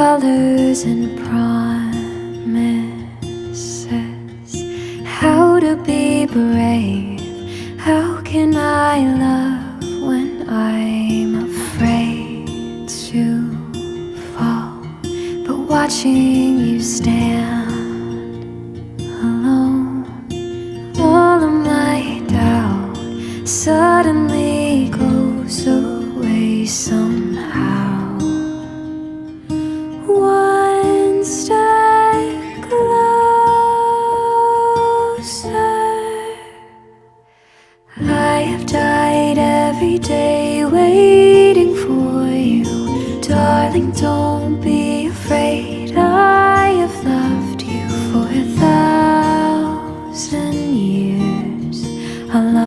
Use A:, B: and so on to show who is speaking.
A: colors and promises. How to be brave, how can I love when I'm afraid to fall? But watching you stand alone, all of my doubt suddenly goes away somehow. One step closer. I have died every day waiting for you, darling, don't